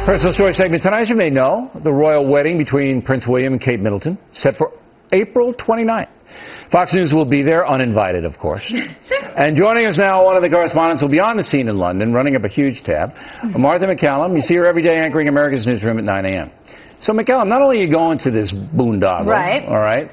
Personal story segment tonight, as you may know, the royal wedding between Prince William and Kate Middleton, set for April 29th. Fox News will be there, uninvited, of course. And joining us now, one of the correspondents will be on the scene in London, running up a huge tab. Martha MacCallum, you see her every day anchoring America's Newsroom at 9 a.m. So, MacCallum, not only are you going to this boondoggle, right, all right,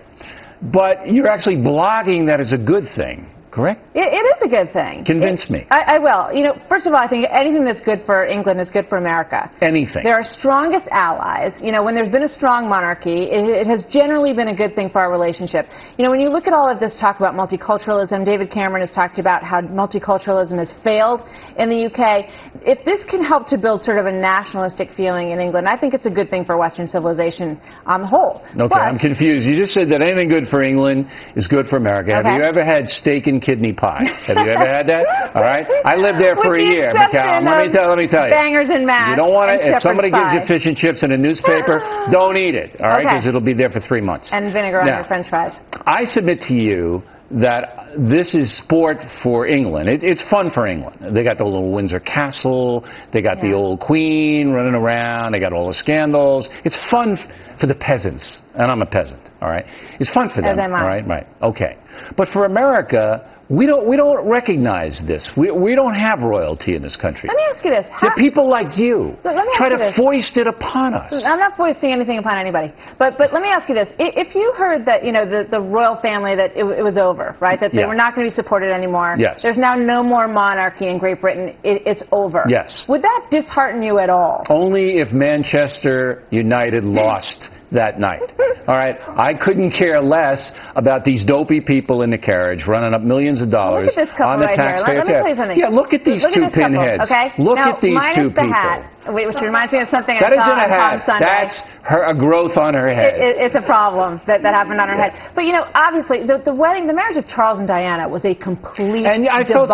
but you're actually blogging that it's a good thing. Correct? It is a good thing. Convince me. I will. You know, first of all, I think anything that's good for England is good for America. Anything. They're our strongest allies. You know, when there's been a strong monarchy, it has generally been a good thing for our relationship. You know, when you look at all of this talk about multiculturalism, David Cameron has talked about how multiculturalism has failed in the UK. If this can help to build sort of a nationalistic feeling in England, I think it's a good thing for Western civilization on the whole. Okay, but I'm confused. You just said that anything good for England is good for America. Okay. Have you ever had steak and kidney pie? Have you ever had that? All right. I lived there for a year, MacCallum. Let me tell you. Bangers and mash. You don't want to. If somebody gives you fish and chips in a newspaper, don't eat it. All right, because it'll be there for 3 months. And vinegar on your French fries. I submit to you that this is sport for England. It's fun for England. They got the little Windsor Castle. They got the old Queen running around. They got all the scandals. It's fun for the peasants, and I'm a peasant. All right, it's fun for them. As am I. All right, okay. But for America, we don't recognize this. We don't have royalty in this country. Let me ask you this. The people like you try to foist it upon us. I'm not foisting anything upon anybody. But let me ask you this. If you heard that, you know, the royal family, that it was over, right? That they were not going to be supported anymore. Yes. There's now no more monarchy in Great Britain. It's over. Yes. Would that dishearten you at all? Only if Manchester United lost that night. All right, I couldn't care less about these dopey people in the carriage running up millions of dollars on the taxpayer. Let me tell you something. Yeah, look at these two pinheads. Okay? Look at these two people. Hat, which reminds me of something that I saw on Palm Sunday. That's a growth on her head. It's a problem that happened on her head. But, you know, obviously, the wedding, the marriage of Charles and Diana was a complete debacle. And I felt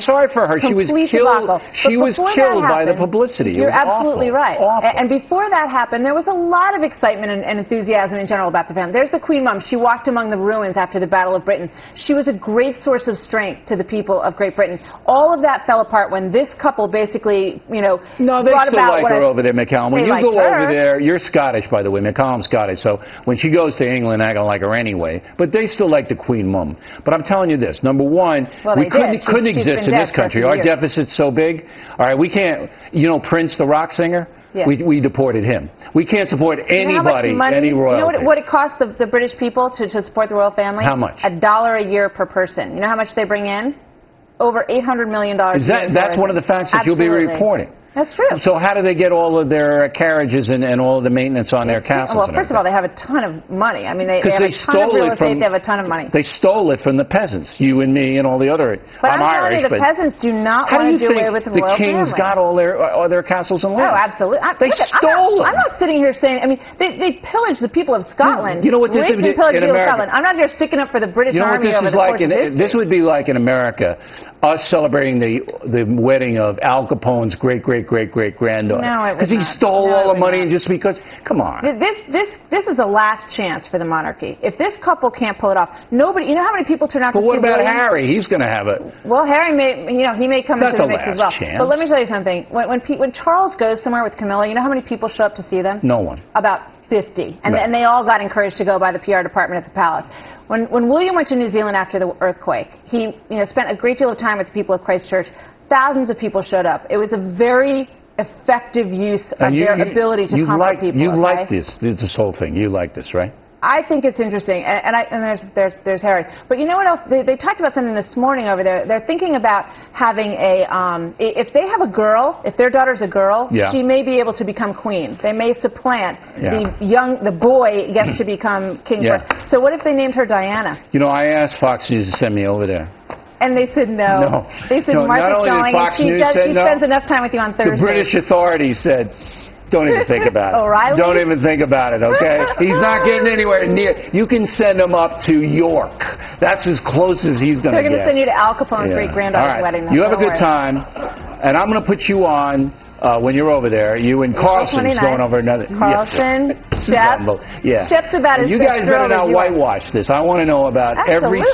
sorry for her. She was killed. She was killed by the publicity. You're absolutely right. Awful. And before that happened, there was a lot of excitement and enthusiasm in general about the family. There's the Queen Mum. She walked among the ruins after the Battle of Britain. She was a great source of strength to the people of Great Britain. All of that fell apart when this couple basically, you know, brought about like her over there, MacCallum. When you go over there, you're Scottish, by the way. MacCallum's Scottish, so when she goes to England, I don't like her anyway. But they still like the Queen Mum. But I'm telling you this: number one, we couldn't exist in this country. Our deficit's so big. All right, we can't. You know, Prince, the rock singer. Yeah. We deported him. We can't support anybody, any royalty. You know what it costs the British people to support the royal family? How much? $1 a year per person. You know how much they bring in? Over $800 million. That's one of the facts that you'll be reporting. That's true. So how do they get all of their carriages and all of the maintenance on their castles? Well, first of all, they have a ton of money. I mean, they have a ton of real estate. They have a ton of money. They stole it from the peasants, you and me and all the other. But I'm Irish, telling you, the peasants do not want to do away with the royal family. The kings got all their castles and land? Oh, absolutely. They stole them. I'm not sitting here saying. I mean, they pillaged the people of Scotland. You know what this is in America? I'm not here sticking up for the British Army over the course of history. This would be like in America, us celebrating the wedding of Al Capone's great-great-great-great-granddaughter. Because he stole all the money just because, come on. This is the last chance for the monarchy. If this couple can't pull it off, nobody, you know how many people turn out to see William? But what about Harry? He's going to have it. Well, Harry he may come into the mix as well. Chance. But let me tell you something. When Charles goes somewhere with Camilla, you know how many people show up to see them? No one. About 50. And they all got encouraged to go by the PR department at the palace. When William went to New Zealand after the earthquake, he spent a great deal of time with the people of Christchurch. Thousands of people showed up. It was a very effective use of their ability to comfort people. You like this whole thing. You like this, right? I think it's interesting, and there's Harry. But you know what else? They talked about something this morning over there. They're thinking about having if they have a girl, if their daughter's a girl, she may be able to become queen. They may supplant the boy gets to become king first. So what if they named her Diana? You know, I asked Fox News to send me over there. And they said no. They said Martha's going, and she spends enough time with you on Thursday. The British authorities said, don't even think about it. O'Reilly? Don't even think about it, okay? He's not getting anywhere near. You can send him up to York. That's as close as he's going to get. They're going to send you to Al Capone's great-granddaughter's wedding. You have a good time, and I'm going to put you on when you're over there. You and Carlson's going over another. Carlson, Shep. Yeah. Shep's about as you guys better not whitewash this. I want to know about every